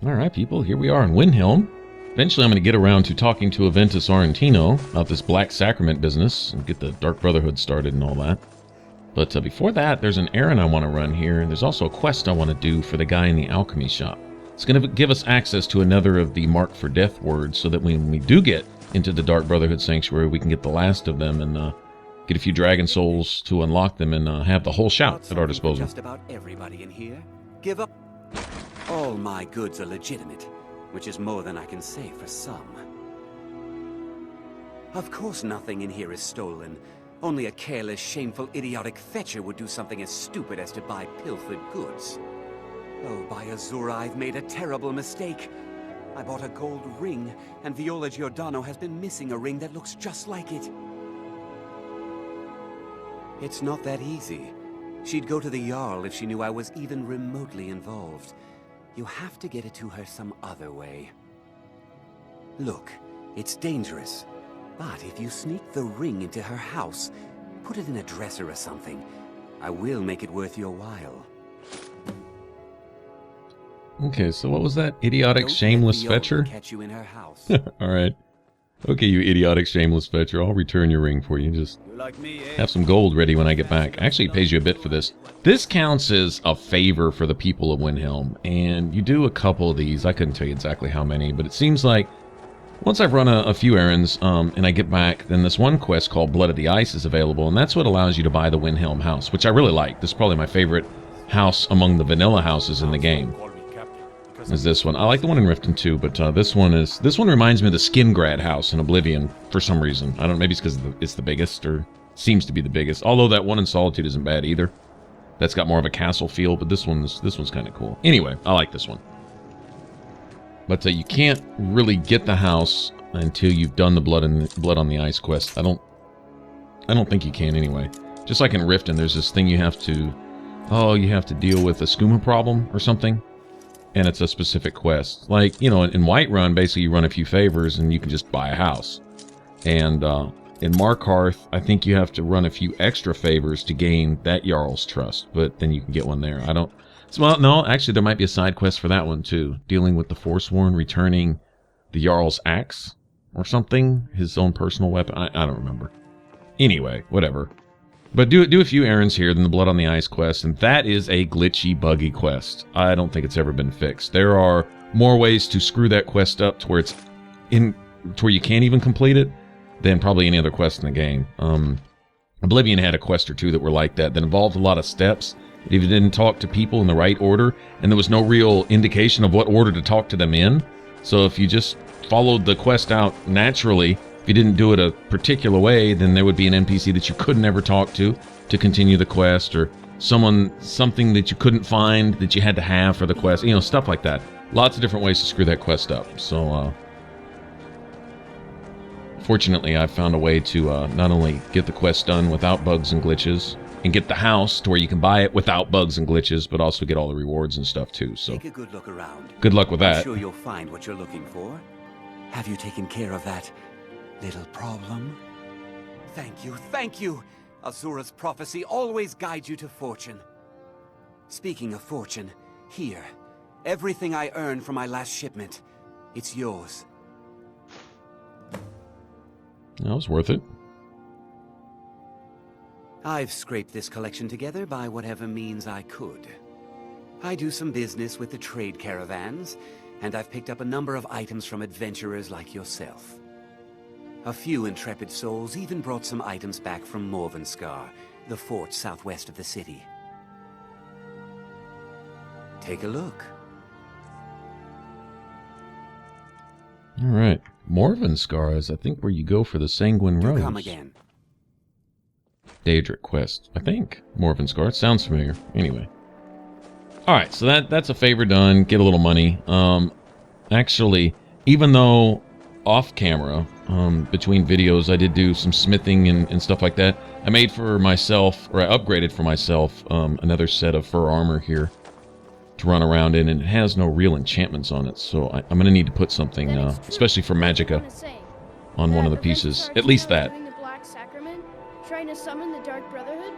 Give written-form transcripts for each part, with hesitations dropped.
Alright, people, here we are in Windhelm. Eventually I'm going to get around to talking to Aventus Argentino about this Black Sacrament business and get the Dark Brotherhood started and all that. But before that, there's an errand I want to run here, and there's also a quest I want to do for the guy in the alchemy shop. It's going to give us access to another of the Mark for Death words, so that when we do get into the Dark Brotherhood Sanctuary, we can get the last of them and get a few dragon souls to unlock them and have the whole shout at our disposal. Just about everybody in here. Give up. All my goods are legitimate, which is more than I can say for some. Of course nothing in here is stolen. Only a careless, shameful, idiotic fetcher would do something as stupid as to buy pilfered goods. Oh, by Azura, I've made a terrible mistake. I bought a gold ring, and Viola Giordano has been missing a ring that looks just like it. It's not that easy. She'd go to the Jarl if she knew I was even remotely involved. You have to get it to her some other way. Look, it's dangerous. But if you sneak the ring into her house, put it in a dresser or something, I will make it worth your while. Okay, so what was that? Idiotic, shameless fetcher? Catch you in her house. Alright. Okay, you idiotic, shameless fetcher. I'll return your ring for you. Just have some gold ready when I get back. Actually, it pays you a bit for this. This counts as a favor for the people of Windhelm, and you do a couple of these. I couldn't tell you exactly how many, but it seems like once I've run a few errands and I get back, then this one quest called Blood of the Ice is available, and that's what allows you to buy the Windhelm house, which I really like. This is probably my favorite house among the vanilla houses in the game. Is this one. I like the one in Riften too, but this one reminds me of the Skingrad house in Oblivion for some reason. I don't know, maybe it's because it's the biggest, or seems to be the biggest. Although that one in Solitude isn't bad either. That's got more of a castle feel, but this one's kind of cool. Anyway, I like this one. But you can't really get the house until you've done the Blood on the Ice quest. I don't think you can anyway. Just like in Riften, there's this thing you have to deal with a skooma problem or something. And it's a specific quest. Like, you know, in Whiterun, basically you run a few favors and you can just buy a house. And in Markarth, I think you have to run a few extra favors to gain that Jarl's trust. But then you can get one there. Well, no, actually there might be a side quest for that one too. Dealing with the Forsworn, returning the Jarl's axe or something. His own personal weapon. I don't remember. Anyway, whatever. But do a few errands here, then the Blood on the Ice quest, and that is a glitchy, buggy quest. I don't think it's ever been fixed. There are more ways to screw that quest up to where you can't even complete it than probably any other quest in the game. Oblivion had a quest or two that were like that involved a lot of steps. If you didn't talk to people in the right order, and there was no real indication of what order to talk to them in. So if you just followed the quest out naturally, if you didn't do it a particular way, then there would be an NPC that you couldn't ever talk to continue the quest, or something that you couldn't find that you had to have for the quest, you know, stuff like that. Lots of different ways to screw that quest up. So, fortunately, I've found a way to not only get the quest done without bugs and glitches, and get the house to where you can buy it without bugs and glitches, but also get all the rewards and stuff too. So, take a good look around. Good luck with that. I'm sure you'll find what you're looking for. Have you taken care of that little problem? Thank you, thank you! Azura's prophecy always guides you to fortune. Speaking of fortune, here. Everything I earned from my last shipment. It's yours. That was worth it. I've scraped this collection together by whatever means I could. I do some business with the trade caravans, and I've picked up a number of items from adventurers like yourself. A few intrepid souls even brought some items back from Morvenskar, the fort southwest of the city. Take a look. Alright. Morvenskar is, I think, where you go for the Sanguine Rose. Come again. Daedric quest, I think. Morvenskar. It sounds familiar. Anyway. Alright, so that's a favor done. Get a little money. Actually, even though off camera, between videos, I did do some smithing and stuff like that. I made for myself, or I upgraded for myself, another set of fur armor here to run around in, and it has no real enchantments on it, so I'm going to need to put something, especially for Magicka, on one of the pieces. At least that. The Black Sacrament, trying to summon the Dark Brotherhood?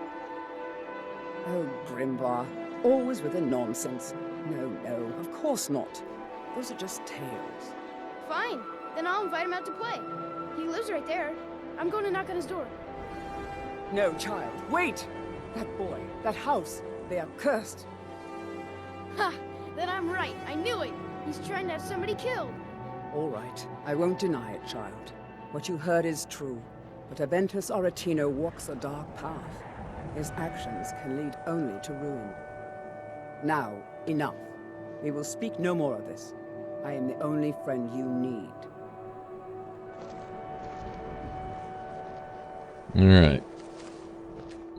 Oh, Grimbar, always with the nonsense. No, of course not. Those are just tales. Fine. Then I'll invite him out to play. He lives right there. I'm going to knock on his door. No, child, wait! That boy, that house, they are cursed. Ha! Then I'm right. I knew it. He's trying to have somebody killed. All right, I won't deny it, child. What you heard is true. But Aventus Aretino walks a dark path. His actions can lead only to ruin. Now, enough. We will speak no more of this. I am the only friend you need. Alright.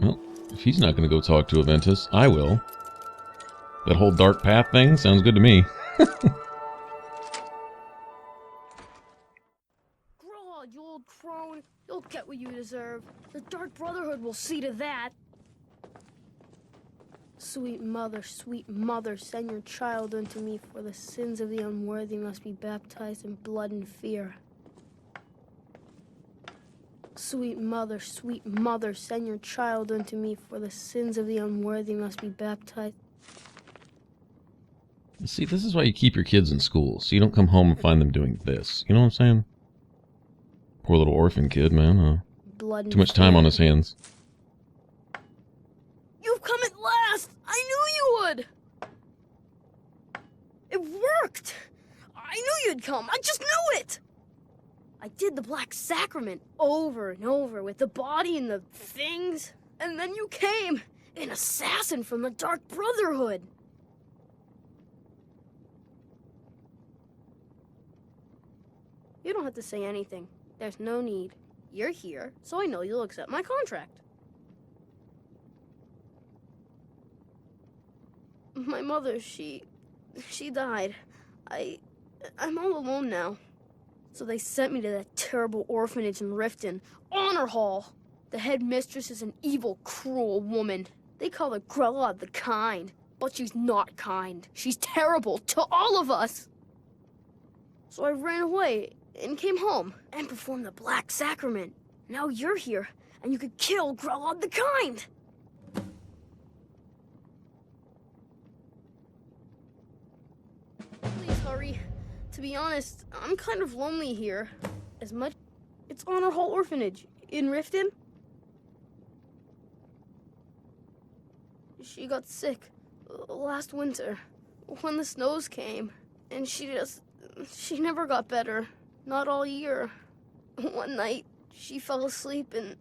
Well, if he's not going to go talk to Aventus, I will. That whole dark path thing sounds good to me. Grow, you old crone. You'll get what you deserve. The Dark Brotherhood will see to that. Sweet mother, send your child unto me, for the sins of the unworthy must be baptized in blood and fear. Sweet mother, send your child unto me, for the sins of the unworthy must be baptized. See, this is why you keep your kids in school, so you don't come home and find them doing this. You know what I'm saying? Poor little orphan kid, man. Blood and Too much time fear. on his hands. You've come at last! I knew you would! It worked! I knew you'd come! I just knew it! I did the Black Sacrament over and over with the body and the things. And then you came! An assassin from the Dark Brotherhood! You don't have to say anything. There's no need. You're here, so I know you'll accept my contract. My mother, she died. I'm all alone now. So they sent me to that terrible orphanage in Riften, Honor Hall. The headmistress is an evil, cruel woman. They call her Grella the Kind, but she's not kind. She's terrible to all of us. So I ran away and came home and performed the Black Sacrament. Now you're here, and you could kill Grella the Kind. Please hurry. To be honest, I'm kind of lonely here. As much... It's Honor Hall Orphanage in Riften. She got sick last winter when the snows came, and she never got better. Not all year. One night, she fell asleep and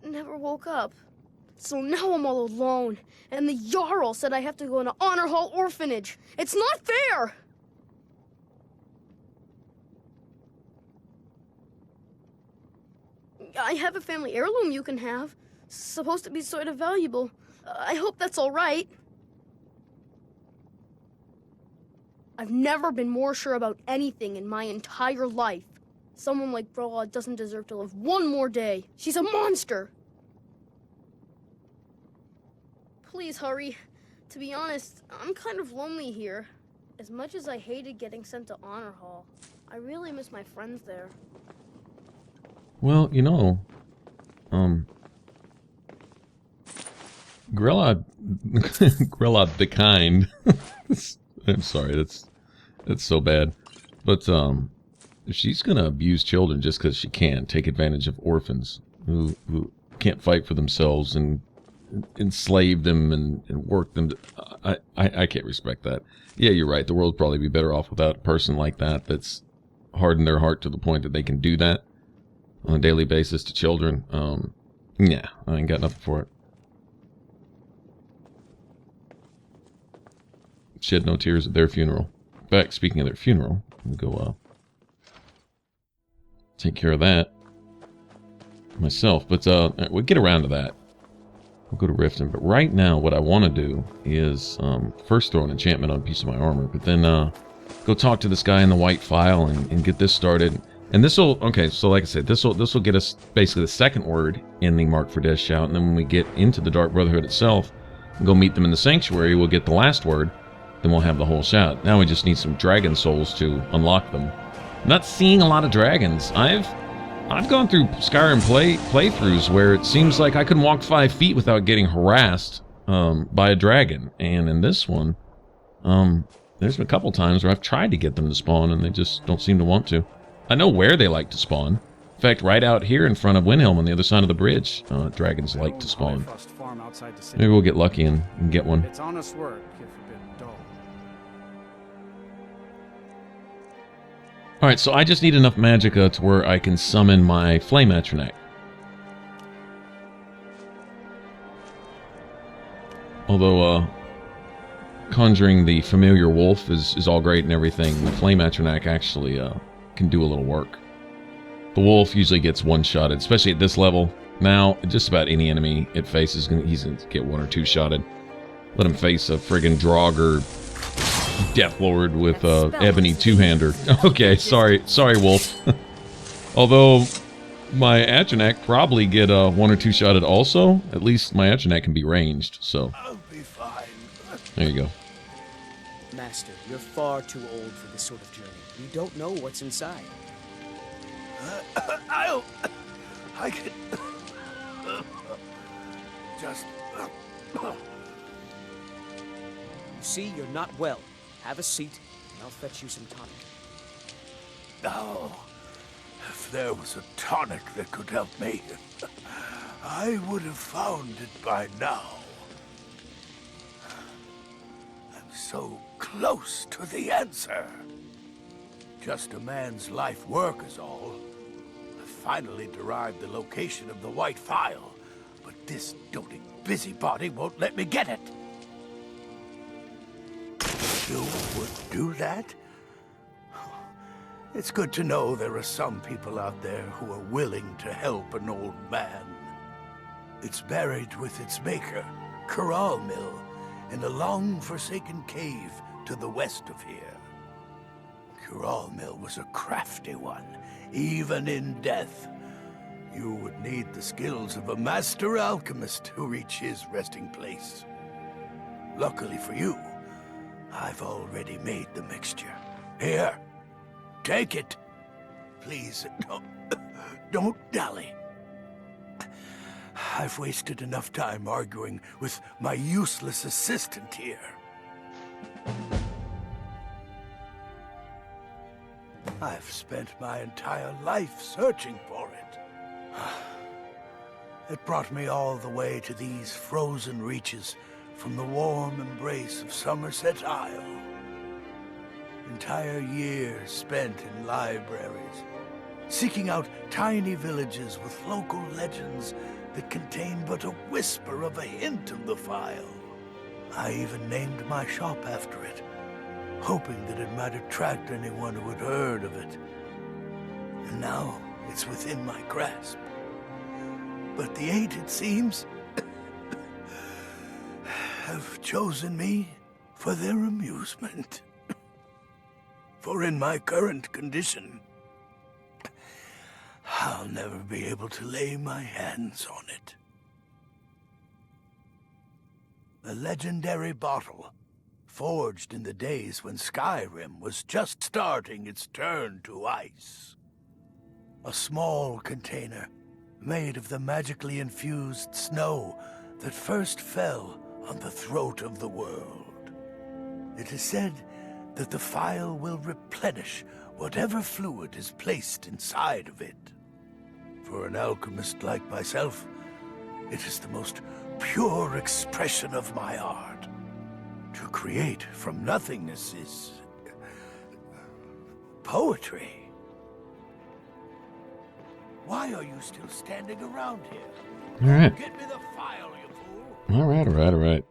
never woke up. So now I'm all alone, and the Jarl said I have to go into Honor Hall Orphanage. It's not fair! I have a family heirloom you can have. Supposed to be sort of valuable. I hope that's all right. I've never been more sure about anything in my entire life. Someone like Broad doesn't deserve to live one more day. She's a monster. Please hurry. To be honest, I'm kind of lonely here. As much as I hated getting sent to Honor Hall, I really miss my friends there. Well, you know, Grella the Kind. I'm sorry, that's so bad. But she's gonna abuse children just because she can, take advantage of orphans who can't fight for themselves and enslave them and work them. I can't respect that. Yeah, you're right. The world would probably be better off without a person like that that's hardened their heart to the point that they can do that on a daily basis to children. Yeah, I ain't got nothing for it. Shed no tears at their funeral. In fact, speaking of their funeral, we'll go take care of that myself. But we'll get around to that. We'll go to Riften. But right now, what I want to do is first throw an enchantment on a piece of my armor, but then go talk to this guy in the White Phial and get this started. And this will, okay, so like I said, this will get us basically the second word in the Mark for Death shout, and then when we get into the Dark Brotherhood itself, and go meet them in the Sanctuary, we'll get the last word, then we'll have the whole shout. Now we just need some dragon souls to unlock them. I'm not seeing a lot of dragons. I've gone through Skyrim playthroughs where it seems like I couldn't walk 5 feet without getting harassed by a dragon, and in this one, there's been a couple times where I've tried to get them to spawn and they just don't seem to want to. I know where they like to spawn. In fact, right out here in front of Windhelm on the other side of the bridge, dragons like to spawn. Maybe we'll get lucky and get one. It's honest work, if a bit dull. Alright, so I just need enough magicka to where I can summon my Flame Atronach. Although, conjuring the familiar wolf is all great and everything, the Flame Atronach actually can do a little work. The wolf usually gets one-shotted, especially at this level. Now, just about any enemy it faces, he's going to get one or two shotted. Let him face a friggin' Draugr Deathlord with Ebony two-hander. Okay, sorry wolf. Although, my Atronach probably get one or two shotted also. At least my Atronach can be ranged, so. I'll be fine. There you go. Master, you're far too old for this sort of journey. You don't know what's inside. I can just. You see, you're not well. Have a seat, and I'll fetch you some tonic. Oh, if there was a tonic that could help me, I would have found it by now. I'm so close to the answer. Just a man's life work is all. I finally derived the location of the White Phial, but this doting busybody won't let me get it. You would do that? It's good to know there are some people out there who are willing to help an old man. It's buried with its maker, Corral Mill, in a long-forsaken cave to the west of here. Corral Mill was a crafty one, even in death. You would need the skills of a master alchemist to reach his resting place. Luckily for you, I've already made the mixture. Here, take it. Please, don't dally. I've wasted enough time arguing with my useless assistant here. I've spent my entire life searching for it. It brought me all the way to these frozen reaches from the warm embrace of Somerset Isle. Entire years spent in libraries, seeking out tiny villages with local legends that contain but a whisper of a hint of the phial. I even named my shop after it, hoping that it might attract anyone who had heard of it. And now it's within my grasp. But the eight, it seems, have chosen me for their amusement. For in my current condition, I'll never be able to lay my hands on it. A legendary bottle, forged in the days when Skyrim was just starting its turn to ice. A small container made of the magically infused snow that first fell on the throat of the world. It is said that the phial will replenish whatever fluid is placed inside of it. For an alchemist like myself, it is the most pure expression of my art. To create from nothingness is poetry. Why are you still standing around here? All right. Get me the phial, you fool. All right.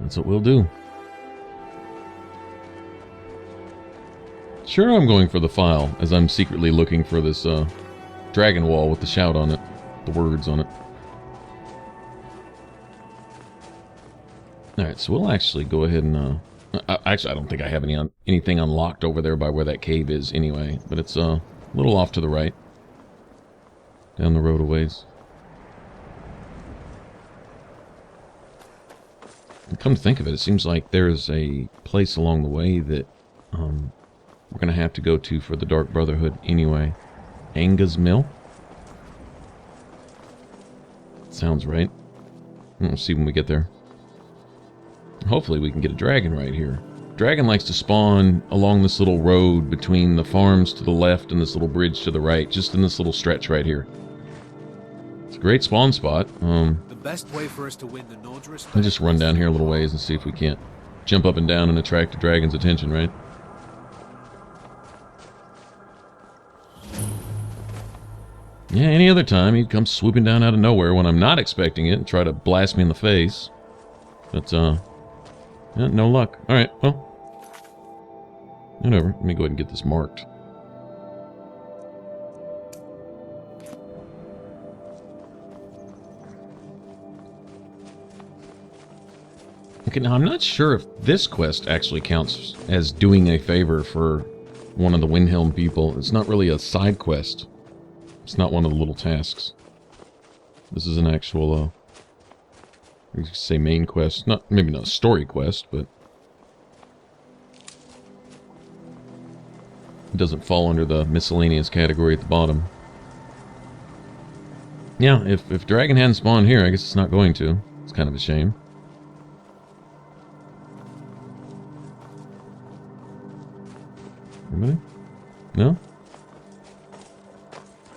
That's what we'll do. Sure, I'm going for the phial, as I'm secretly looking for this dragon wall with the shout on it, the words on it. Alright, so we'll actually go ahead and... actually, I don't think I have anything unlocked over there by where that cave is anyway, but it's a little off to the right. Down the road a ways. And come to think of it, it seems like there's a place along the way that we're going to have to go to for the Dark Brotherhood anyway. Anga's Mill? Sounds right. We'll see when we get there. Hopefully we can get a dragon right here. Dragon likes to spawn along this little road between the farms to the left and this little bridge to the right, just in this little stretch right here. It's a great spawn spot. The best way for us to win the Nord's respect. I'll just run down here a little ways and see if we can't jump up and down and attract the dragon's attention, right? Yeah, any other time he'd come swooping down out of nowhere when I'm not expecting it and try to blast me in the face. But, yeah, no luck. Alright, well. Whatever. Let me go ahead and get this marked. Okay, now I'm not sure if this quest actually counts as doing a favor for one of the Windhelm people. It's not really a side quest. It's not one of the little tasks. This is an actual, you could say main quest. Not, maybe not a story quest, but it doesn't fall under the miscellaneous category at the bottom. Yeah, if Dragon hadn't spawned here, I guess it's not going to. It's kind of a shame. Anybody? No?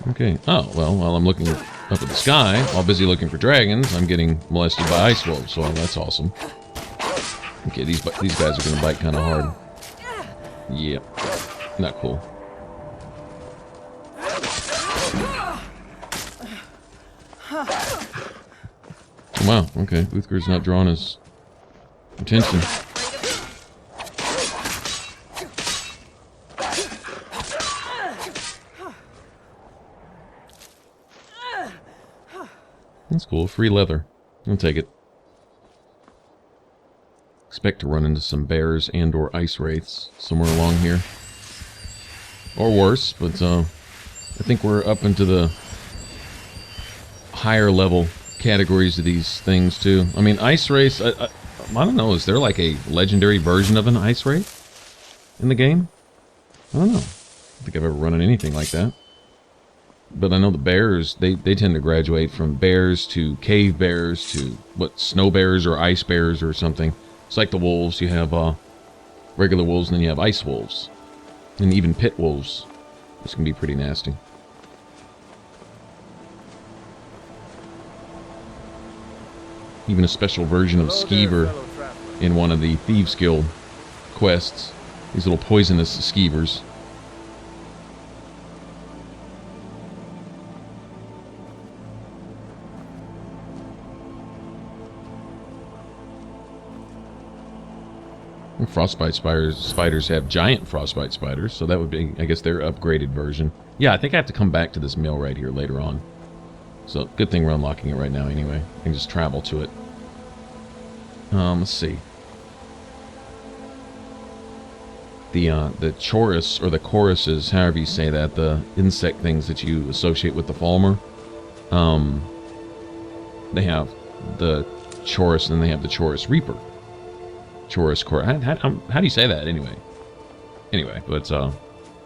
Okay. Oh, well, while I'm looking up at the sky, while busy looking for dragons, I'm getting molested by ice wolves, so that's awesome. Okay, these guys are going to bite kind of hard. Yep. Not cool. Wow, okay. Uthgar's not drawing his attention. That's cool. Free leather. I'll take it. Expect to run into some bears and or ice wraiths somewhere along here. Or worse, but I think we're up into the higher level categories of these things too. I mean, ice wraiths, I don't know, is there like a legendary version of an ice wraith in the game? I don't know. I don't think I've ever run into anything like that. But I know the bears, they tend to graduate from bears to cave bears to, what, snow bears or ice bears or something. It's like the wolves. You have regular wolves and then you have ice wolves. And even pit wolves, which can be pretty nasty. Even a special version of Skeever in one of the Thieves Guild quests. These little poisonous skeevers. Frostbite spiders have giant frostbite spiders, so that would be, I guess, their upgraded version. Yeah, I think I have to come back to this mill right here later on. So, good thing we're unlocking it right now anyway. I can just travel to it. Let's see. The chorus, or the choruses, however you say that, the insect things that you associate with the Falmer, they have the chorus and then they have the chorus reaper. Chorus chorus. How do you say that anyway? Anyway, but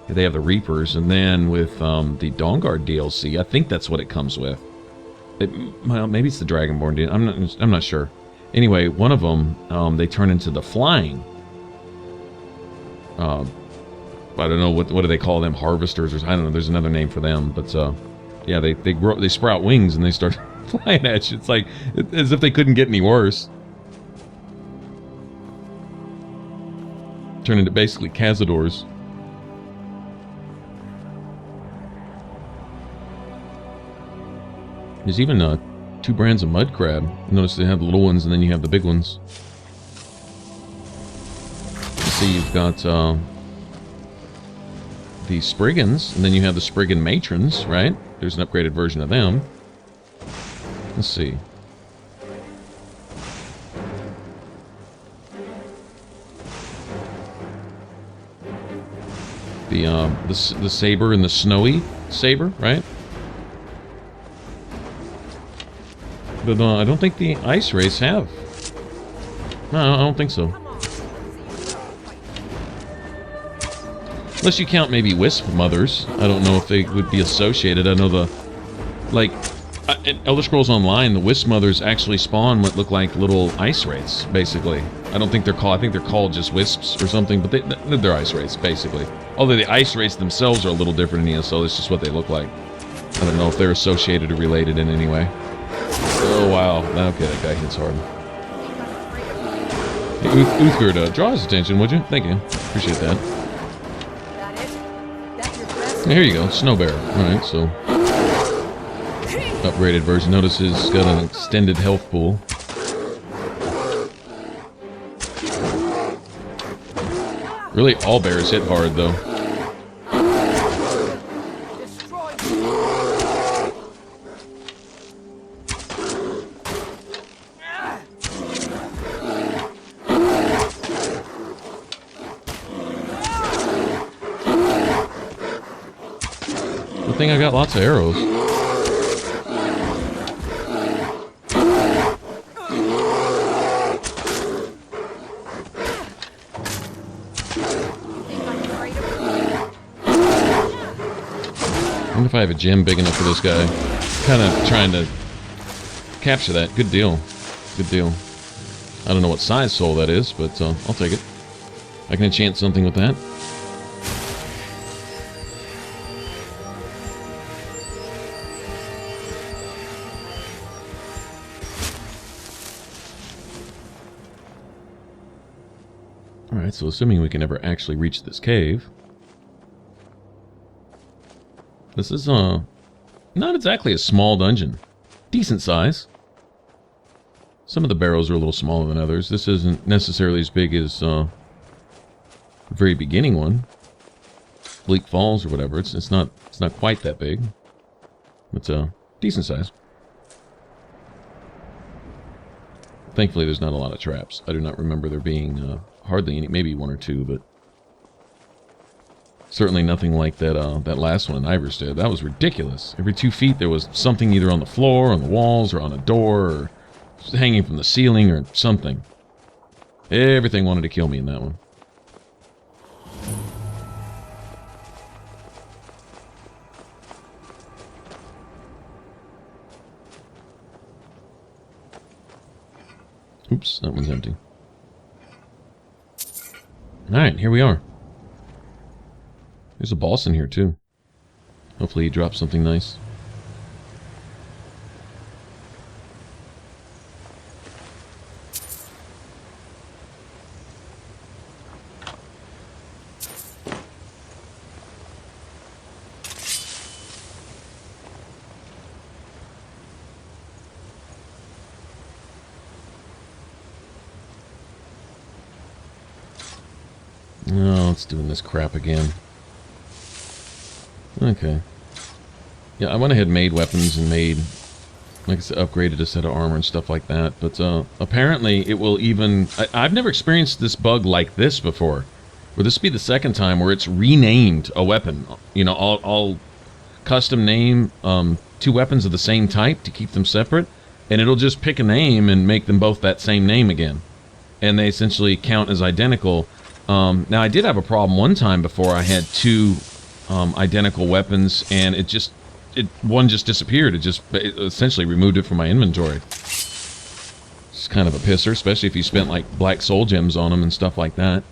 they have the Reapers, and then with the Dawnguard DLC, I think that's what it comes with. Well, maybe it's the Dragonborn DLC. I'm not sure. Anyway, one of them they turn into the flying. I don't know what do they call them, harvesters, or I don't know. There's another name for them, but yeah, they sprout wings and they start flying at you. It's like as if they couldn't get any worse. Turn into basically cazadors. There's even 2 brands of mud crab. Notice they have the little ones and then you have the big ones. You see, you've got the Spriggans, and then you have the Spriggan Matrons, right? There's an upgraded version of them. Let's see. The saber and the snowy saber, right? But I don't think the ice wraiths have. No, I don't think so. Unless you count maybe wisp mothers. I don't know if they would be associated. I know the, like, in Elder Scrolls Online, the Wisp Mothers actually spawn what look like little ice wraiths, basically. I don't think they're called, I think they're called just wisps or something, but they're ice wraiths, basically. Although the ice wraiths themselves are a little different in ESO, it's just what they look like. I don't know if they're associated or related in any way. Oh, wow. Okay, that guy hits hard. Hey, Uthgerd, draw his attention, would you? Thank you. Appreciate that. Here you go, Snow Bear. Alright, so... upgraded version. Notice it's got an extended health pool. Really, all bears hit hard, though. Good thing I got lots of arrows. I wonder if I have a gem big enough for this guy. Kind of trying to capture that. Good deal. Good deal. I don't know what size soul that is, but I'll take it. I can enchant something with that. Alright, so assuming we can ever actually reach this cave. This is, not exactly a small dungeon. Decent size. Some of the barrows are a little smaller than others. This isn't necessarily as big as, the very beginning one. Bleak Falls or whatever. It's not quite that big. It's a decent size. Thankfully, there's not a lot of traps. I do not remember there being, hardly any, maybe one or two, but... certainly nothing like that that last one in Iverstead. That was ridiculous. Every 2 feet there was something either on the floor, on the walls, or on a door, or hanging from the ceiling, or something. Everything wanted to kill me in that one. Oops, that one's empty. Alright, here we are. There's a boss in here, too. Hopefully he drops something nice. Oh, it's doing this crap again. Okay. Yeah, I went ahead and made weapons and made, like I said, upgraded a set of armor and stuff like that. But apparently it will even... I've never experienced this bug like this before. Will this be the second time where it's renamed a weapon? You know, I'll custom name 2 weapons of the same type to keep them separate. And it'll just pick a name and make them both that same name again. And they essentially count as identical. Now, I did have a problem one time before. I had 2... identical weapons, and one just disappeared. It essentially removed it from my inventory. It's kind of a pisser, especially if you spent like black soul gems on them and stuff like that.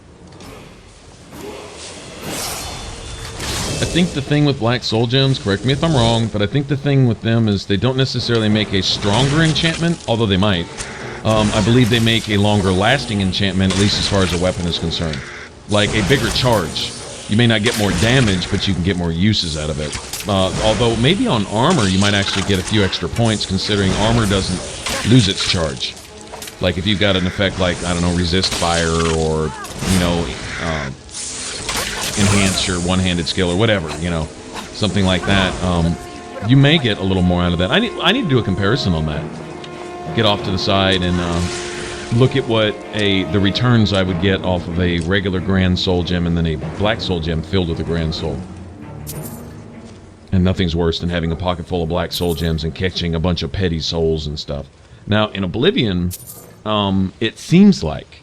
I think the thing with black soul gems, correct me if I'm wrong, but I think the thing with them is they don't necessarily make a stronger enchantment, although they might. I believe they make a longer lasting enchantment, at least as far as a weapon is concerned. Like a bigger charge. You may not get more damage, but you can get more uses out of it. Although, maybe on armor, you might actually get a few extra points, considering armor doesn't lose its charge. Like, if you've got an effect like, I don't know, resist fire, or, you know, enhance your one-handed skill, or whatever, you know, something like that. You may get a little more out of that. I need to do a comparison on that. Get off to the side and look at what the returns I would get off of a regular Grand Soul Gem and then a Black Soul Gem filled with a Grand Soul. And nothing's worse than having a pocket full of Black Soul Gems and catching a bunch of petty souls and stuff. Now, in Oblivion, it seems like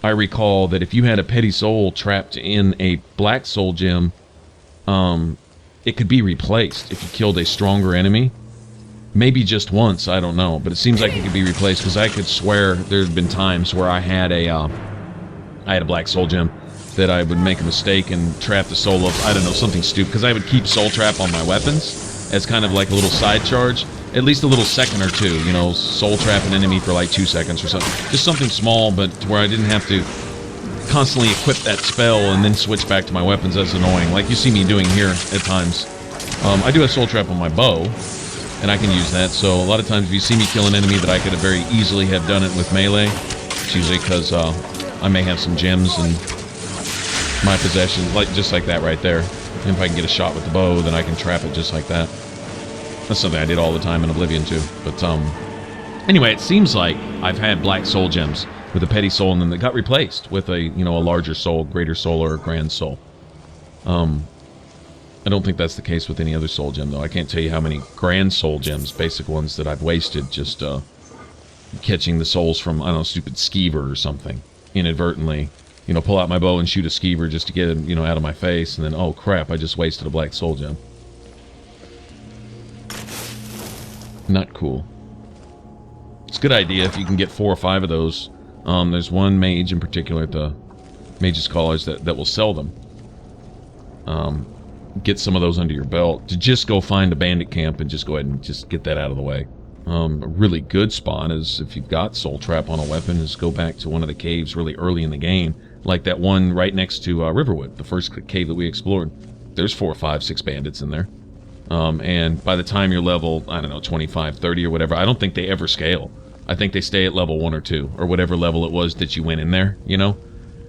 I recall that if you had a petty soul trapped in a Black Soul Gem, it could be replaced if you killed a stronger enemy. Maybe just once, I don't know. But it seems like it could be replaced, because I could swear there had been times where I had a black soul gem that I would make a mistake and trap the soul of, I don't know, something stupid. Because I would keep soul trap on my weapons as kind of like a little side charge. At least a little second or two, you know, soul trap an enemy for like 2 seconds or something. Just something small, but to where I didn't have to constantly equip that spell and then switch back to my weapons. That's annoying, like you see me doing here at times. I do have soul trap on my bow, and I can use that, so a lot of times if you see me kill an enemy that I could have very easily have done it with melee, it's usually because I may have some gems in my possession, like just like that right there. And if I can get a shot with the bow, then I can trap it just like that. That's something I did all the time in Oblivion too. But anyway, it seems like I've had black soul gems with a petty soul, and then they got replaced with a, you know, a larger soul, greater soul, or a grand soul. I don't think that's the case with any other soul gem, though. I can't tell you how many grand soul gems, basic ones, that I've wasted just catching the souls from, I don't know, stupid skeever or something, inadvertently. You know, pull out my bow and shoot a skeever just to get him, you know, out of my face, and then, oh crap, I just wasted a black soul gem. Not cool. It's a good idea if you can get 4 or 5 of those. There's one mage in particular at the Mage's College that will sell them. Get some of those under your belt to just go find a bandit camp and just go ahead and just get that out of the way. A really good spot is, if you've got soul trap on a weapon, is go back to one of the caves really early in the game, like that one right next to Riverwood, the first cave that we explored. There's 4, 5, 6 bandits in there. And by the time you're level, I don't know, 25, 30 or whatever, I don't think they ever scale. I think they stay at level 1 or 2, or whatever level it was that you went in there, you know?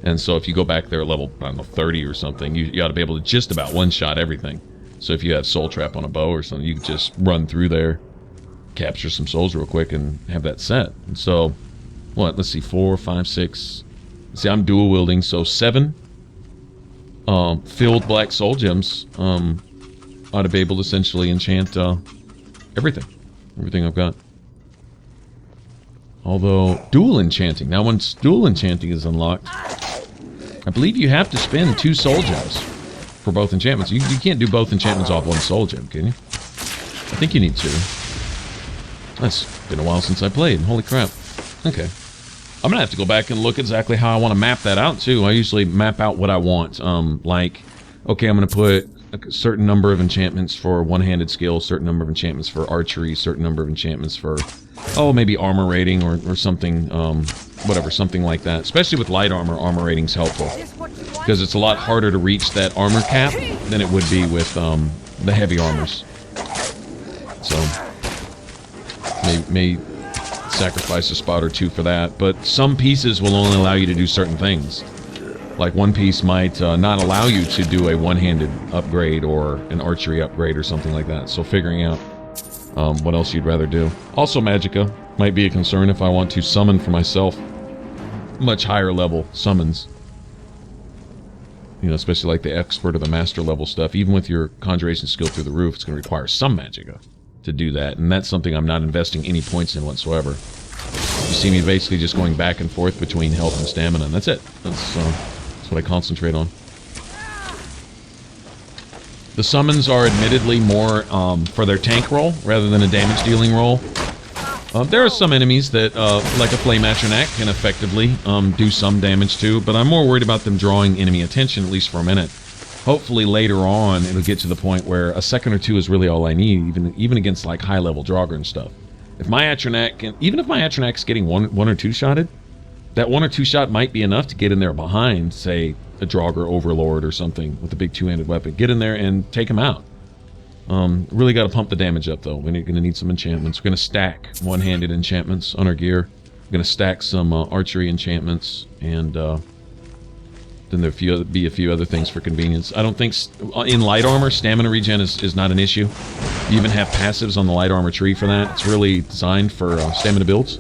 And so if you go back there at level, I don't know, 30 or something, you ought to be able to just about one-shot everything. So if you have soul trap on a bow or something, you can just run through there, capture some souls real quick, and have that set. And so, what, let's see, 4, 5, 6... See, I'm dual wielding, so 7 filled black soul gems ought to be able to essentially enchant everything I've got. Although, dual enchanting. Now, once dual enchanting is unlocked, I believe you have to spend 2 soul gems for both enchantments. You can't do both enchantments off 1 soul gem, can you? I think you need 2. That's been a while since I played. Holy crap. Okay. I'm gonna have to go back and look exactly how I want to map that out, too. I usually map out what I want. Like, okay, I'm gonna put a certain number of enchantments for one-handed skill, certain number of enchantments for archery, certain number of enchantments for, oh, maybe armor rating or something, whatever, something like that. Especially with light armor, armor rating's helpful, because it's a lot harder to reach that armor cap than it would be with the heavy armors. So, may sacrifice a spot or 2 for that, but some pieces will only allow you to do certain things. Like one piece might not allow you to do a one-handed upgrade or an archery upgrade or something like that. So figuring out what else you'd rather do. Also, Magicka might be a concern if I want to summon for myself much higher level summons. You know, especially like the expert or the master level stuff. Even with your conjuration skill through the roof, it's going to require some Magicka to do that. And that's something I'm not investing any points in whatsoever. You see me basically just going back and forth between health and stamina, and that's it. That's what I concentrate on. The summons are admittedly more for their tank role rather than a damage dealing role. There are some enemies that, like a Flame Atronach, can effectively do some damage to, but I'm more worried about them drawing enemy attention, at least for a minute. Hopefully later on it'll get to the point where a second or 2 is really all I need, even against like high level Draugr and stuff. If my Atronach, even if my Atronach's getting one or two shotted, that 1 or 2 shot might be enough to get in there behind, say, a Draugr Overlord or something with a big 2-handed weapon. Get in there and take him out. Really got to pump the damage up, though. We're going to need some enchantments. We're going to stack one-handed enchantments on our gear. We're going to stack some archery enchantments, and then there'll be a few other things for convenience. I don't think... in light armor, stamina regen is not an issue. You even have passives on the light armor tree for that. It's really designed for stamina builds.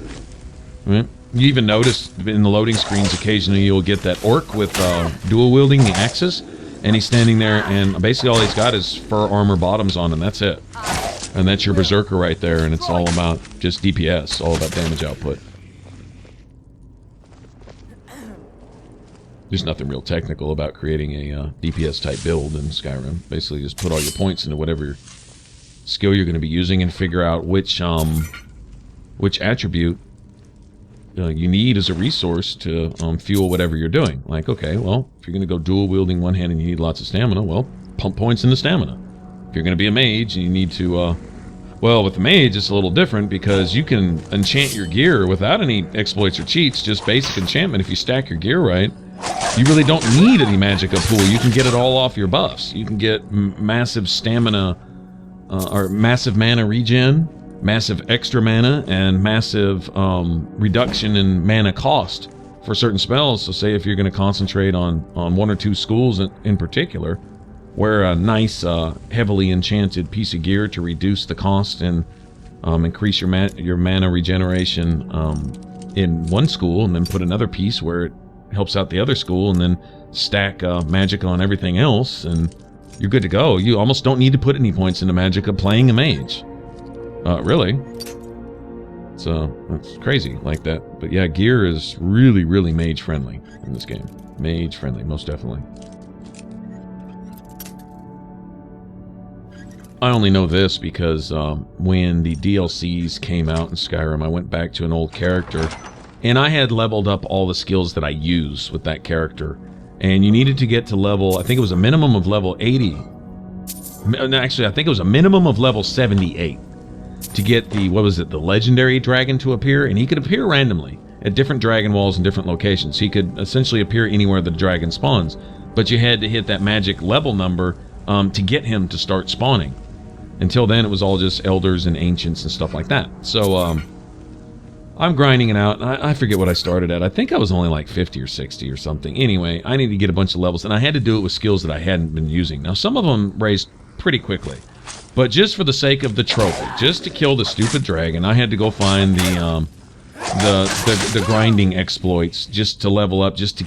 Right? You even notice in the loading screens occasionally you'll get that orc with dual wielding the axes, and he's standing there and basically all he's got is fur armor bottoms on, and that's it. And that's your berserker right there, and it's all about just DPS, all about damage output. There's nothing real technical about creating a DPS type build in Skyrim. Basically just put all your points into whatever skill you're going to be using and figure out which attribute you need as a resource to fuel whatever you're doing. Like, okay, well, if you're going to go dual wielding one hand and you need lots of stamina, well, pump points into stamina. If you're going to be a mage and you need to, well, with the mage, it's a little different because you can enchant your gear without any exploits or cheats, just basic enchantment. If you stack your gear right, you really don't need any magicka pool. You can get it all off your buffs. You can get massive stamina, or massive mana regen, massive extra mana, and massive reduction in mana cost for certain spells. So say if you're going to concentrate on one or two schools in particular, wear a nice heavily enchanted piece of gear to reduce the cost and increase your mana regeneration in one school, and then put another piece where it helps out the other school, and then stack magicka on everything else, and you're good to go. You almost don't need to put any points into magicka playing a mage. Really. So that's crazy like that. But yeah, gear is really, really mage friendly in this game. Mage friendly, most definitely. I only know this because when the DLCs came out in Skyrim, I went back to an old character, and I had leveled up all the skills that I use with that character. And you needed to get to level, I think it was a minimum of level 80. Actually, I think it was a minimum of level 78 to get the, what was it, the legendary dragon to appear. And he could appear randomly at different dragon walls in different locations. He could essentially appear anywhere the dragon spawns. But you had to hit that magic level number to get him to start spawning. Until then, it was all just elders and ancients and stuff like that. So, I'm grinding it out. I forget what I started at. I think I was only like 50 or 60 or something. Anyway, I need to get a bunch of levels, and I had to do it with skills that I hadn't been using. Now, some of them raised pretty quickly. But just for the sake of the trophy, just to kill the stupid dragon, I had to go find the grinding exploits just to level up, just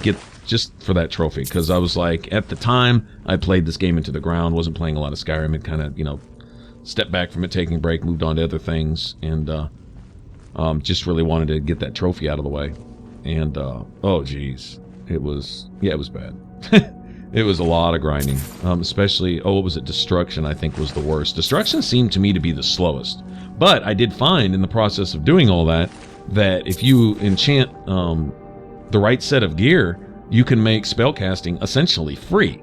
for that trophy. Because I was like, at the time, I played this game into the ground, wasn't playing a lot of Skyrim. It kind of, you know, stepped back from it, taking a break, moved on to other things, and just really wanted to get that trophy out of the way. And oh geez, it was bad. It was a lot of grinding, especially, what was it, Destruction I think was the worst. Destruction seemed to me to be the slowest, but I did find in the process of doing all that if you enchant the right set of gear, you can make spellcasting essentially free.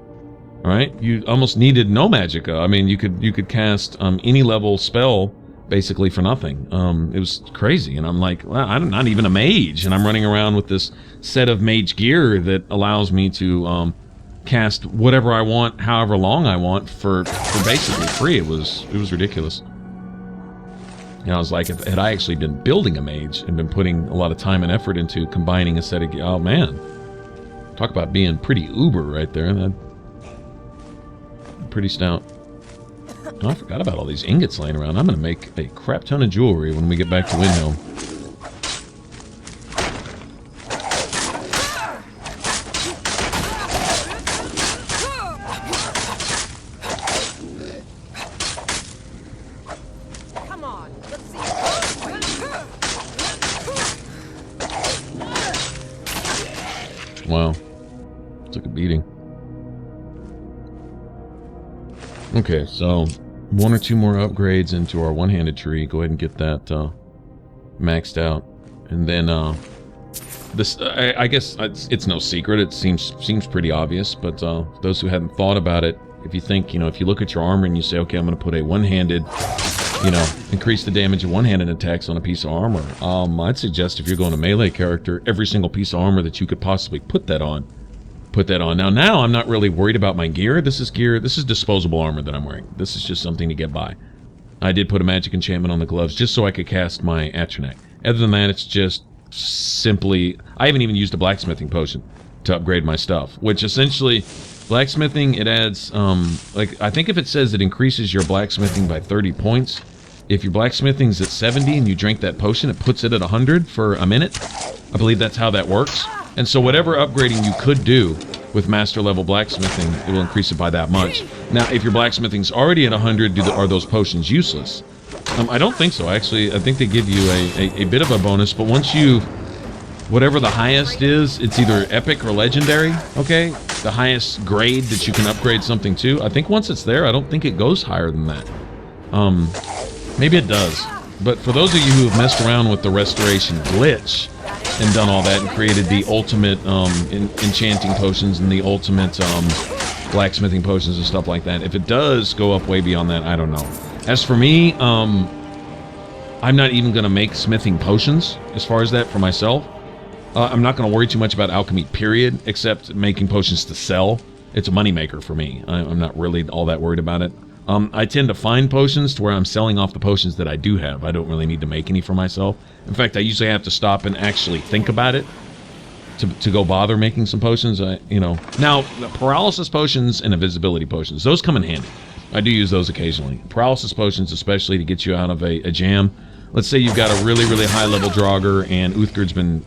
All right, you almost needed no magicka. I mean, you could cast any level spell basically for nothing. It was crazy, and I'm like, well, I'm not even a mage, and I'm running around with this set of mage gear that allows me to cast whatever I want, however long I want, for basically free. It was ridiculous. And I was like, had I actually been building a mage and been putting a lot of time and effort into combining a set of gear, oh man, talk about being pretty uber right there. That pretty stout. Oh, I forgot about all these ingots laying around. I'm going to make a crap ton of jewelry when we get back to Windhelm. Come on, let's see. Wow. Took a beating. Okay, so one or two more upgrades into our one-handed tree. Go ahead and get that maxed out, and then this. I guess it's no secret. It seems pretty obvious, but those who hadn't thought about it, if you think, if you look at your armor and you say, okay, I'm going to put a one-handed, increase the damage of one-handed attacks on a piece of armor. I'd suggest if you're going to melee character, every single piece of armor that you could possibly put that on. Now I'm not really worried about my gear. This is disposable armor that I'm wearing. This is just something to get by. I did put a magic enchantment on the gloves just so I could cast my Atronach. Other than that, it's just simply, I haven't even used a blacksmithing potion to upgrade my stuff, which essentially, blacksmithing, it adds, I think if it says it increases your blacksmithing by 30 points, if your blacksmithing's at 70 and you drink that potion, it puts it at 100 for a minute. I believe that's how that works. And so whatever upgrading you could do with master level blacksmithing, it will increase it by that much. Now, if your blacksmithing's already at 100, are those potions useless? I don't think so. Actually, I think they give you a bit of a bonus, but once you, whatever the highest is, it's either epic or legendary, okay? The highest grade that you can upgrade something to. I think once it's there, I don't think it goes higher than that. Maybe it does. But for those of you who have messed around with the restoration glitch and done all that and created the ultimate enchanting potions and the ultimate blacksmithing potions and stuff like that, if it does go up way beyond that, I don't know. As for me, I'm not even going to make smithing potions as far as that for myself. I'm not going to worry too much about alchemy, period, except making potions to sell. It's a moneymaker for me. I'm not really all that worried about it. I tend to find potions to where I'm selling off the potions that I do have. I don't really need to make any for myself. In fact, I usually have to stop and actually think about it to go bother making some potions. You know, now the paralysis potions and invisibility potions, those come in handy. I do use those occasionally. Paralysis potions, especially to get you out of a jam. Let's say you've got a really, really high level Draugr and Uthgerd's been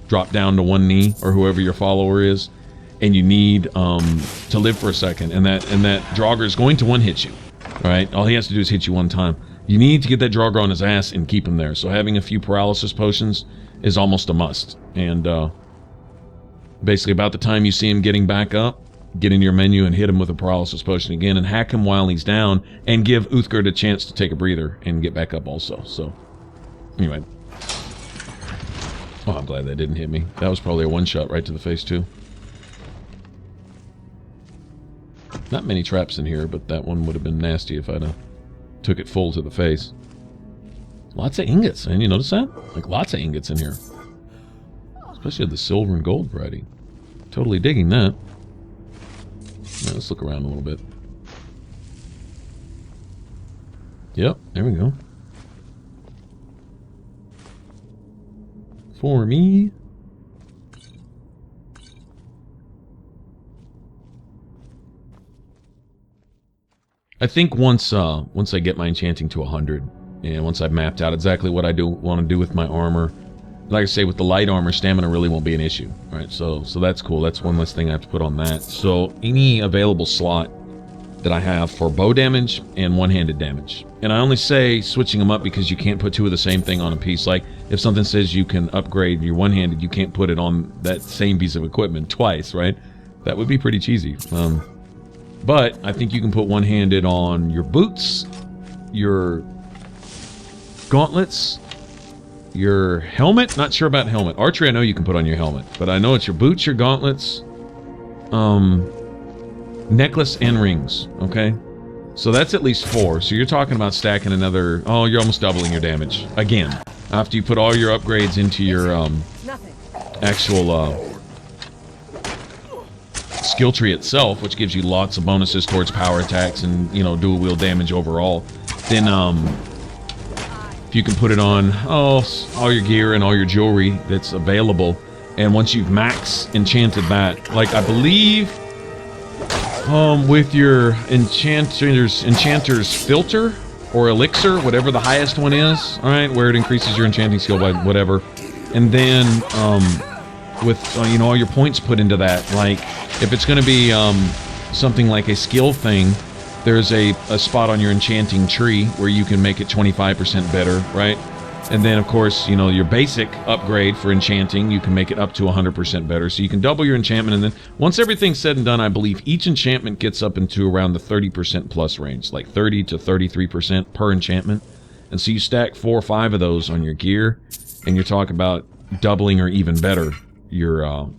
dropped down to one knee, or whoever your follower is, and you need to live for a second, and that Draugr is going to one-hit you. All right, all he has to do is hit you one time. You need to get that Draugr on his ass and keep him there. So having a few paralysis potions is almost a must. And basically, about the time you see him getting back up, get in your menu and hit him with a paralysis potion again, and hack him while he's down, and give Uthgerd a chance to take a breather and get back up also. So anyway, oh, I'm glad that didn't hit me. That was probably a one-shot right to the face too. Not many traps in here, but that one would have been nasty if I'd took it full to the face. Lots of ingots, and you notice that? Like, lots of ingots in here. Especially the silver and gold variety. Totally digging that. Now, let's look around a little bit. Yep, there we go. For me. I think once I get my enchanting to 100, and once I've mapped out exactly what I want to do with my armor, like I say, with the light armor, stamina really won't be an issue. All right, so that's cool. That's one less thing I have to put on that. So any available slot that I have for bow damage and one-handed damage, and I only say switching them up because you can't put two of the same thing on a piece. Like if something says you can upgrade your one-handed, you can't put it on that same piece of equipment twice, right? That would be pretty cheesy. But I think you can put one-handed on your boots, your gauntlets, your helmet. Not sure about helmet. Archery I know you can put on your helmet, but I know it's your boots, your gauntlets, necklace, and rings, okay? So that's at least 4. So you're talking about stacking another... Oh, you're almost doubling your damage. Again, after you put all your upgrades into your actual... skill tree itself, which gives you lots of bonuses towards power attacks and, you know, dual wield damage overall, then if you can put it on all your gear and all your jewelry that's available, and once you've max enchanted that, like I believe with your enchanter's filter or elixir, whatever the highest one is, all right, where it increases your enchanting skill by whatever, and then with you know, all your points put into that, like if it's going to be something like a skill thing, there's a spot on your enchanting tree where you can make it 25% better, right? And then, of course, you know, your basic upgrade for enchanting, you can make it up to 100% better. So you can double your enchantment, and then once everything's said and done, I believe each enchantment gets up into around the 30% plus range, like 30 to 33% per enchantment. And so you stack 4 or 5 of those on your gear, and you're talking about doubling or even better your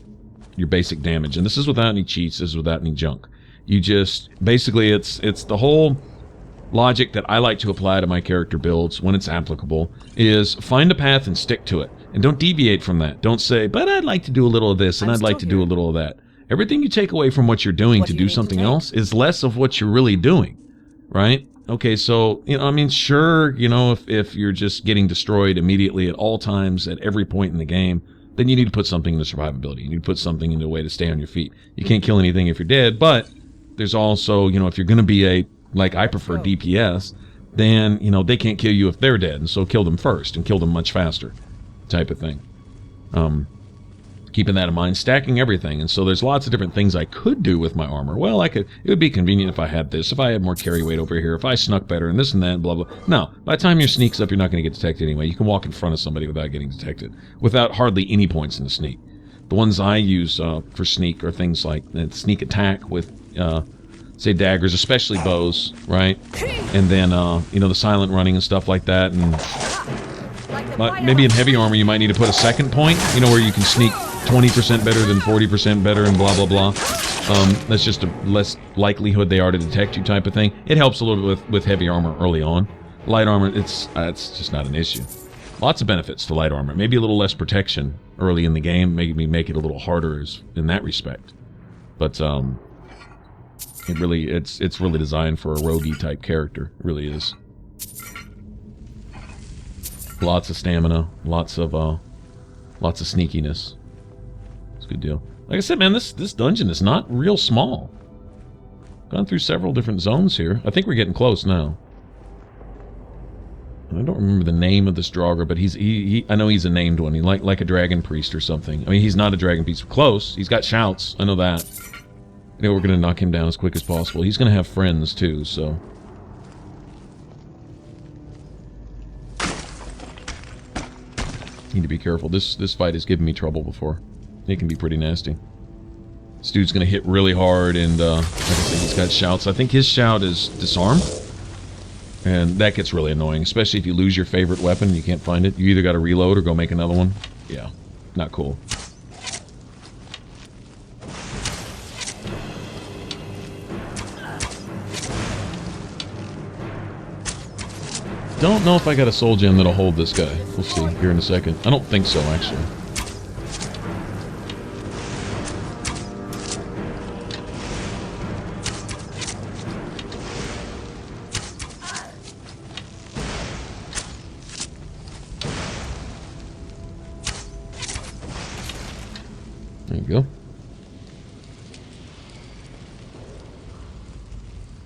basic damage. And this is without any cheats, this is without any junk. You just, basically, it's the whole logic that I like to apply to my character builds when it's applicable is find a path and stick to it. And don't deviate from that. Don't say, but I'd like to do a little of this and I'd like to do a little of that. Everything you take away from what you're doing to do something else is less of what you're really doing, right? Okay, so, you know, I mean, sure, you know, if you're just getting destroyed immediately at all times at every point in the game, then you need to put something into survivability. You need to put something into a way to stay on your feet. You can't kill anything if you're dead, but there's also, you know, if you're going to be a, like I prefer DPS, then, you know, they can't kill you if they're dead, and so kill them first, and kill them much faster, type of thing. Keeping that in mind, stacking everything, and so there's lots of different things I could do with my armor. Well, I could, it would be convenient if I had this, if I had more carry weight over here, if I snuck better, and this and that, blah, blah. No, by the time your sneak's up, you're not going to get detected anyway. You can walk in front of somebody without getting detected, without hardly any points in the sneak. The ones I use for sneak are things like sneak attack with say, daggers, especially bows, right? And then, you know, the silent running and stuff like that. And maybe in heavy armor, you might need to put a second point, you know, where you can sneak 20% better than 40% better and blah, blah, blah. That's just a less likelihood they are to detect you type of thing. It helps a little bit with heavy armor early on. Light armor, it's just not an issue. Lots of benefits to light armor. Maybe a little less protection early in the game. Maybe make it a little harder in that respect. But, it's really designed for a roguey type character. It really is. Lots of stamina, lots of sneakiness. It's a good deal. Like I said, man, this dungeon is not real small. Gone through several different zones here. I think we're getting close now. I don't remember the name of this Draugr, but I know he's a named one. He's like a dragon priest or something. I mean, he's not a dragon priest. Close. He's got shouts. I know that. You know, we're gonna knock him down as quick as possible. He's gonna have friends too, so. Need to be careful. This fight has given me trouble before. It can be pretty nasty. This dude's gonna hit really hard, and like I said, he's got shouts. I think his shout is disarm, and that gets really annoying, especially if you lose your favorite weapon and you can't find it. You either got to reload or go make another one. Yeah, not cool. Don't know if I got a soul gem that'll hold this guy. We'll see here in a second. I don't think so, actually. There you go.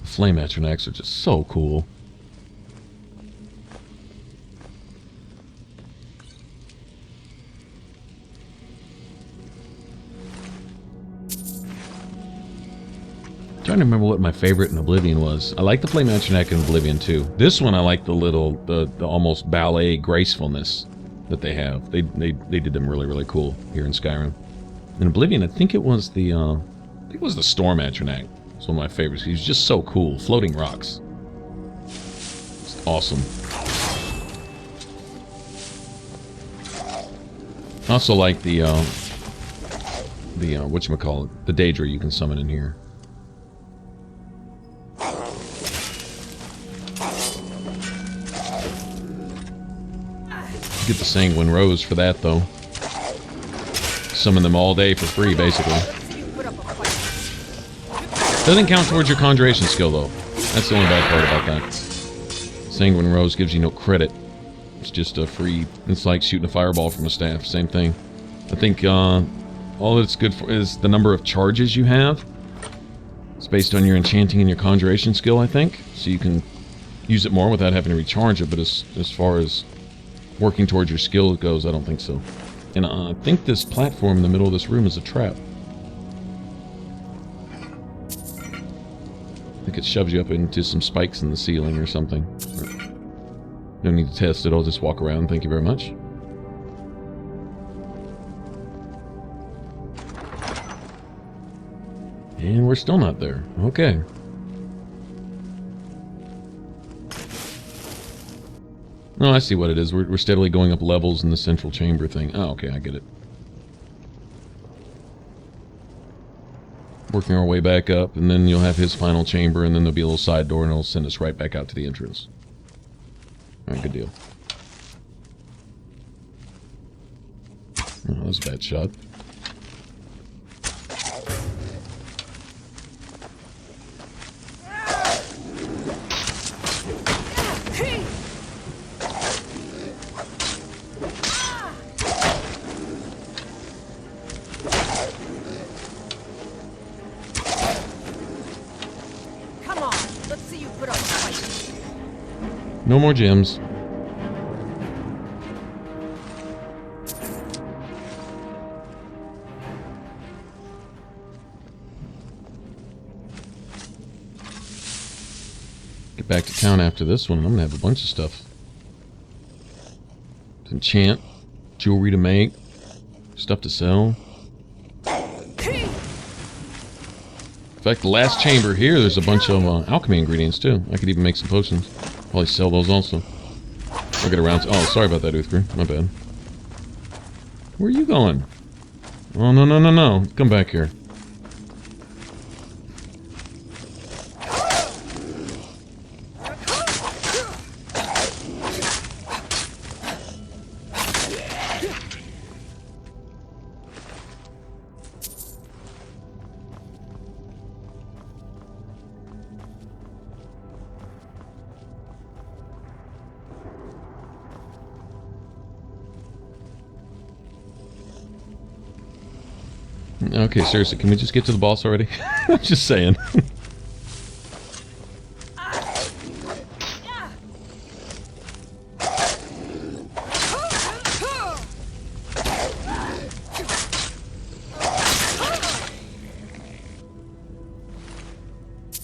Flame atronachs are just so cool. I'm trying to remember what my favorite in Oblivion was. I like the Flame Atronach in Oblivion too. This one I like the almost ballet gracefulness that they have. They did them really cool here in Skyrim. In Oblivion, I think it was the Storm Atronach. It's one of my favorites. He's just so cool. Floating rocks. It's awesome. I also like the whatchamacallit, the Daedra you can summon in here. Get the Sanguine Rose for that, though. Summon them all day for free, basically. Doesn't count towards your conjuration skill, though. That's the only bad part about that. Sanguine Rose gives you no credit. It's just a free... It's like shooting a fireball from a staff. Same thing. I think all it's good for is the number of charges you have. It's based on your enchanting and your conjuration skill, I think. So you can use it more without having to recharge it, but as far as working towards your skill goes, I don't think so. And I think this platform in the middle of this room is a trap. I think it shoves you up into some spikes in the ceiling or something. No need to test it, I'll just walk around, thank you very much. And we're still not there. Okay. Oh, I see what it is. We're steadily going up levels in the central chamber thing. Oh, okay, I get it. Working our way back up, and then you'll have his final chamber, and then there'll be a little side door, and it'll send us right back out to the entrance. Alright, good deal. Oh, that was a bad shot. No more gems. Get back to town after this one. I'm gonna have a bunch of stuff to enchant, jewelry to make, stuff to sell. In fact, the last chamber here, there's a bunch of alchemy ingredients too. I could even make some potions. Probably sell those also. I'll get around to... Oh, sorry about that, Uthgar. My bad. Where are you going? Oh, no, no, no, no. Come back here. Okay, seriously, can we just get to the boss already? I'm just saying.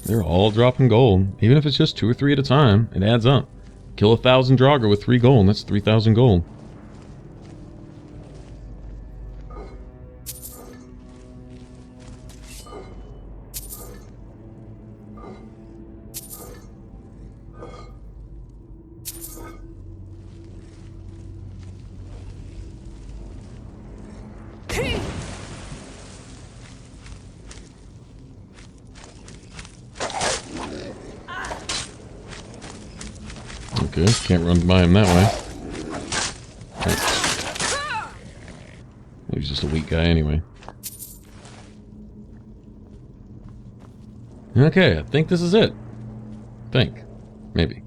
They're all dropping gold. Even if it's just 2 or 3 at a time, it adds up. Kill 1,000 Draugr with 3 gold, and that's 3,000 gold. Okay, can't run by him that way. He's just a weak guy anyway. Okay, I think this is it. Think. Maybe.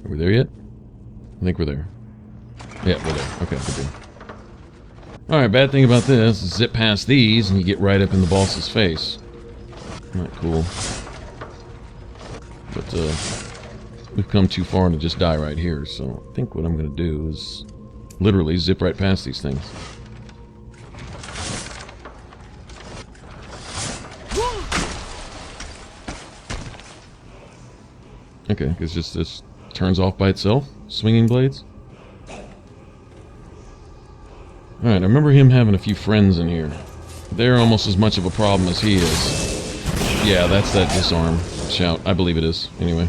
Are we there yet? I think we're there. Yeah, we're there. Okay, we're good. Alright, bad thing about this is zip past these and you get right up in the boss's face. Not cool. But, we've come too far to just die right here, so I think what I'm going to do is literally zip right past these things. Okay, because just this turns off by itself, swinging blades. Alright, I remember him having a few friends in here. They're almost as much of a problem as he is. Yeah, that's that disarm shout. I believe it is, anyway.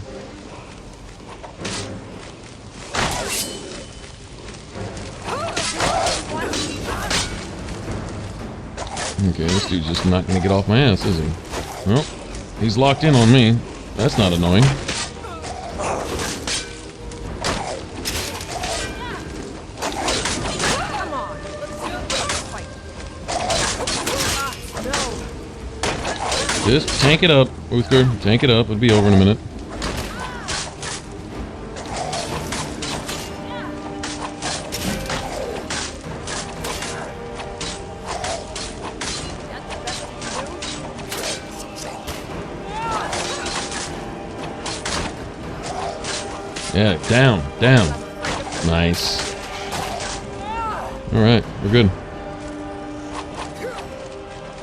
Okay, this dude's just not gonna get off my ass, is he? Well, he's locked in on me. That's not annoying. Just tank it up, Uthgar. Tank it up. It'll be over in a minute. Yeah, down, down. Nice. Alright, we're good.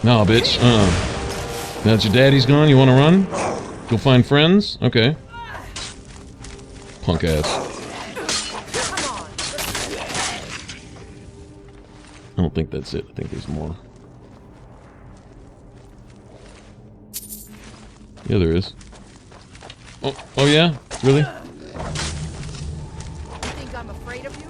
Nah, bitch. Now that your daddy's gone, you want to run? Go find friends? Okay. Punk ass. I don't think that's it. I think there's more. Yeah, there is. Oh yeah? Really? You think I'm afraid of you?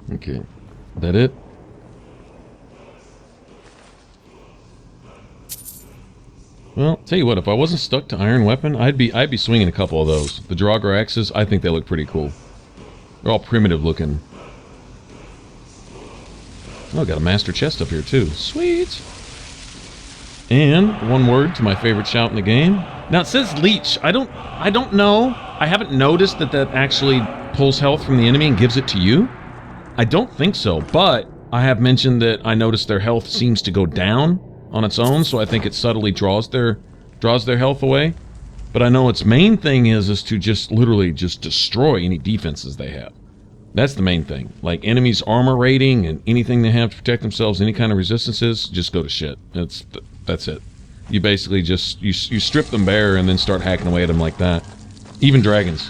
Okay. That it? Well, tell you what, if I wasn't stuck to iron weapon, I'd be swinging a couple of those. The Draugr axes, I think they look pretty cool. They're all primitive looking. Oh, got a master chest up here too. Sweet. And one word to my favorite shout in the game. Now it says leech. I don't know. I haven't noticed that actually pulls health from the enemy and gives it to you. I don't think so, but I have mentioned that I noticed their health seems to go down on its own, so I think it subtly draws their health away. But I know its main thing is to just literally just destroy any defenses they have. That's the main thing. Like enemies' armor rating and anything they have to protect themselves, any kind of resistances, just go to shit. That's it. You basically just, you strip them bare and then start hacking away at them like that. Even dragons.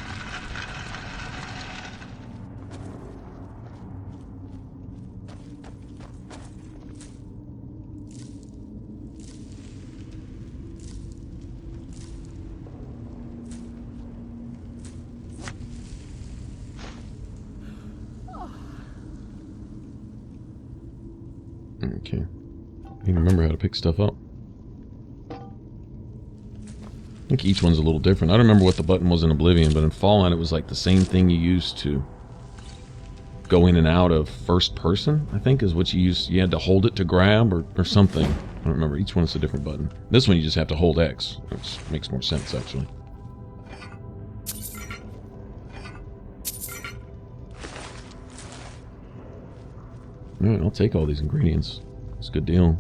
Okay. I need to remember how to pick stuff up. I think each one's a little different. I don't remember what the button was in Oblivion, but in Fallout it was like the same thing you used to go in and out of first person, I think is what you used. You had to hold it to grab or something. I don't remember. Each one's a different button. This one you just have to hold X, which makes more sense actually. Alright, I'll take all these ingredients. It's a good deal.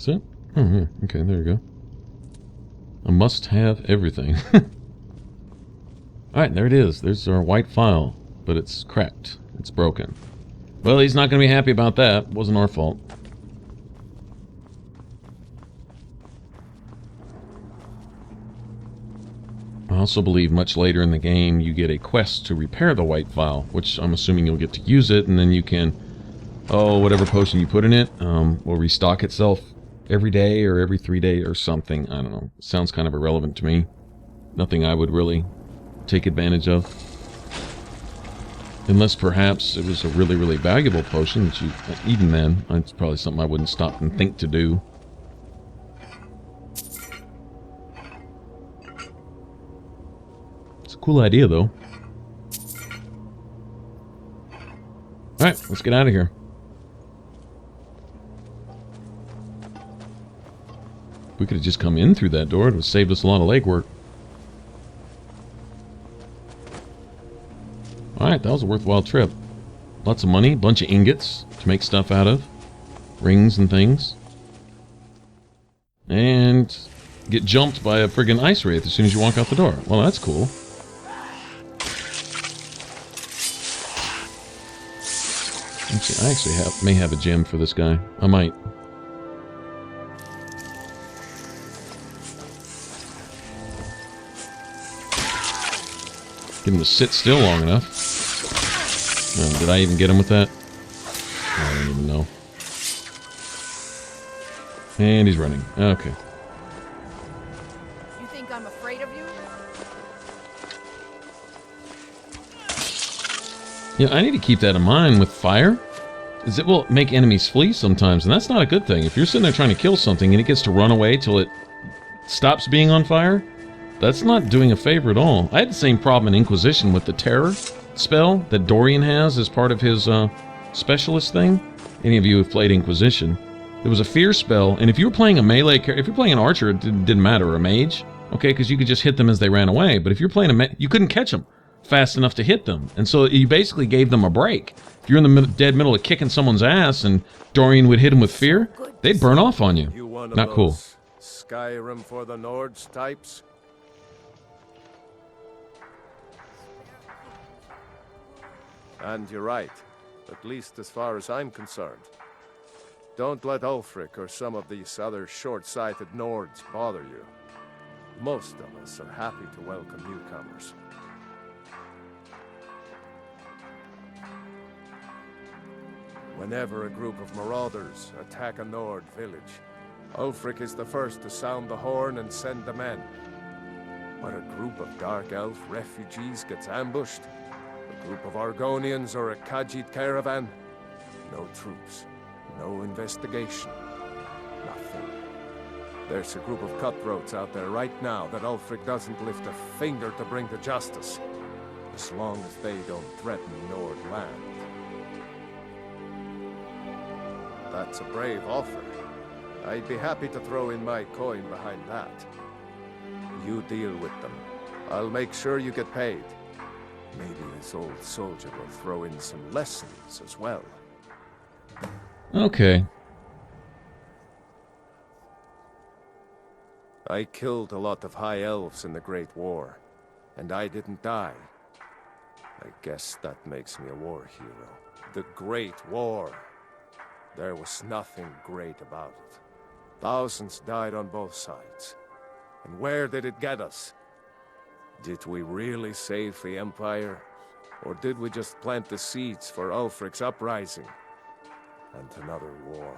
That's it? Oh, yeah. Okay, there you go. I must have everything. Alright, there it is. There's our white phial. But it's cracked. It's broken. Well, he's not going to be happy about that. It wasn't our fault. I also believe much later in the game you get a quest to repair the white phial, which I'm assuming you'll get to use it, and then you can... Oh, whatever potion you put in it will restock itself every day or every 3 days or something. I don't know. Sounds kind of irrelevant to me. Nothing I would really take advantage of. Unless perhaps it was a really, really valuable potion that you... Even then, it's probably something I wouldn't stop and think to do. It's a cool idea, though. Alright, let's get out of here. We could have just come in through that door. It would have saved us a lot of legwork. Alright, that was a worthwhile trip. Lots of money, bunch of ingots to make stuff out of. Rings and things. And get jumped by a friggin' ice wraith as soon as you walk out the door. Well, that's cool. I actually may have a gem for this guy. I might. Get him to sit still long enough. Did I even get him with that? I don't even know. And he's running. Okay. You think I'm afraid of you? Yeah, I need to keep that in mind with fire. Is it will make enemies flee sometimes, and that's not a good thing. If you're sitting there trying to kill something and it gets to run away till it stops being on fire, that's not doing a favor at all. I had the same problem in Inquisition with the terror spell that Dorian has as part of his specialist thing. Any of you who've played Inquisition, there was a fear spell, and if you were playing a melee character, if you're playing an archer, it didn't matter, or a mage, okay, because you could just hit them as they ran away. But if you're playing you couldn't catch them fast enough to hit them, and so you basically gave them a break. If you're in the dead middle of kicking someone's ass and Dorian would hit them with fear, they'd burn off on you. Not cool. Skyrim for the Nords types? And you're right, at least as far as I'm concerned. Don't let Ulfric or some of these other short-sighted Nords bother you. Most of us are happy to welcome newcomers. Whenever a group of marauders attack a Nord village, Ulfric is the first to sound the horn and send the men. When a group of Dark Elf refugees gets ambushed, a group of Argonians or a Khajiit caravan, no troops, no investigation, nothing. There's a group of cutthroats out there right now that Ulfric doesn't lift a finger to bring to justice. As long as they don't threaten Nord land. That's a brave offer. I'd be happy to throw in my coin behind that. You deal with them. I'll make sure you get paid. Maybe this old soldier will throw in some lessons as well. Okay. I killed a lot of high elves in the Great War, and I didn't die. I guess that makes me a war hero. The Great War. There was nothing great about it. Thousands died on both sides. And where did it get us? Did we really save the Empire? Or did we just plant the seeds for Ulfric's uprising? And another war.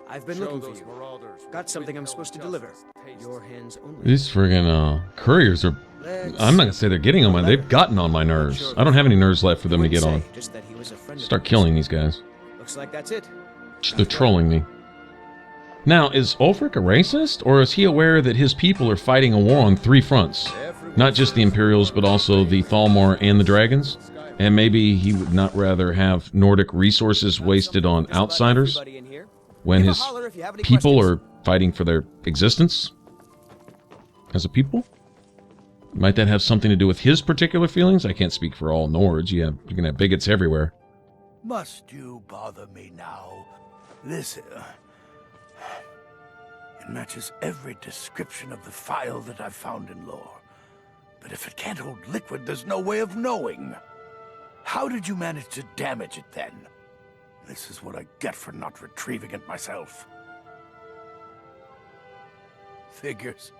I've been looking for you. Got something I'm supposed to deliver. Your hands only. These friggin' couriers are... I'm not gonna say they're getting on my... They've gotten on my nerves. I don't have any nerves left for them to get on. Start killing these guys. Looks like that's it. They're trolling me. Now, is Ulfric a racist? Or is he aware that his people are fighting a war on 3 fronts? Not just the Imperials, but also the Thalmor and the Dragons? And maybe he would not rather have Nordic resources wasted on outsiders? When his people are fighting for their existence as a people? Might that have something to do with his particular feelings? I can't speak for all Nords. You're gonna have bigots everywhere. Must you bother me now? This, it matches every description of the phial that I've found in lore. But if it can't hold liquid, there's no way of knowing. How did you manage to damage it then? This is what I get for not retrieving it myself. Figures.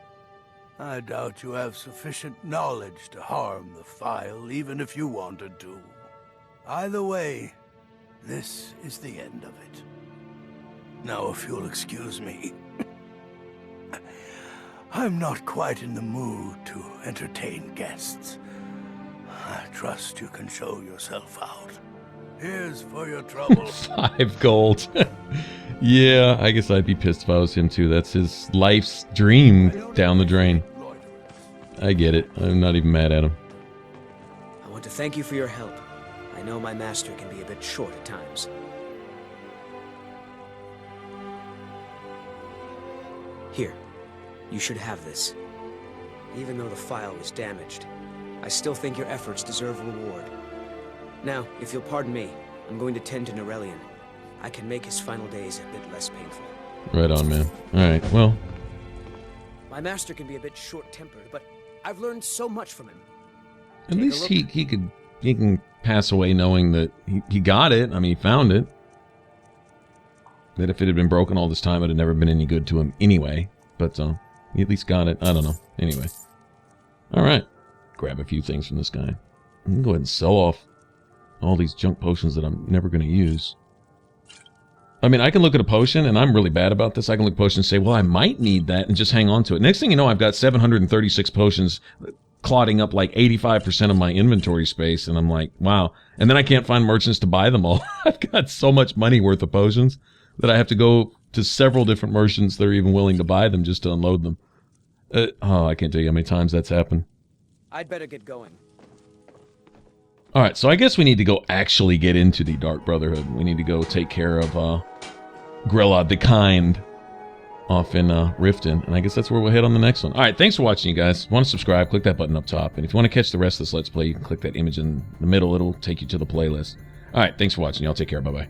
I doubt you have sufficient knowledge to harm the phial, even if you wanted to. Either way, this is the end of it. Now, if you'll excuse me, I'm not quite in the mood to entertain guests. I trust you can show yourself out. Here's for your trouble. 5 gold. Yeah, I guess I'd be pissed if I was him too. That's his life's dream down the drain. I get it. I'm not even mad at him. I want to thank you for your help. I know my master can be a bit short at times. Here, you should have this. Even though the phial was damaged, I still think your efforts deserve a reward. Now, if you'll pardon me, I'm going to tend to Norelian. I can make his final days a bit less painful. Right on, man. Alright, well. My master can be a bit short-tempered, but I've learned so much from him. At least he can pass away knowing that he got it. I mean, he found it. That if it had been broken all this time, it would have never been any good to him anyway. But he at least got it. I don't know. Anyway. Alright. Grab a few things from this guy. I'm going to go ahead and sell off all these junk potions that I'm never going to use. I mean, I can look at a potion, and I'm really bad about this. I can look at a potion and say, well, I might need that, and just hang on to it. Next thing you know, I've got 736 potions clotting up like 85% of my inventory space, and I'm like, wow. And then I can't find merchants to buy them all. I've got so much money worth of potions that I have to go to several different merchants that are even willing to buy them just to unload them. Oh, I can't tell you how many times that's happened. I'd better get going. Alright, so I guess we need to go actually get into the Dark Brotherhood. We need to go take care of Grella the Kind off in Riften. And I guess that's where we'll head on the next one. Alright, thanks for watching, you guys. If you want to subscribe, click that button up top. And if you want to catch the rest of this Let's Play, you can click that image in the middle. It'll take you to the playlist. Alright, thanks for watching. Y'all take care. Bye-bye.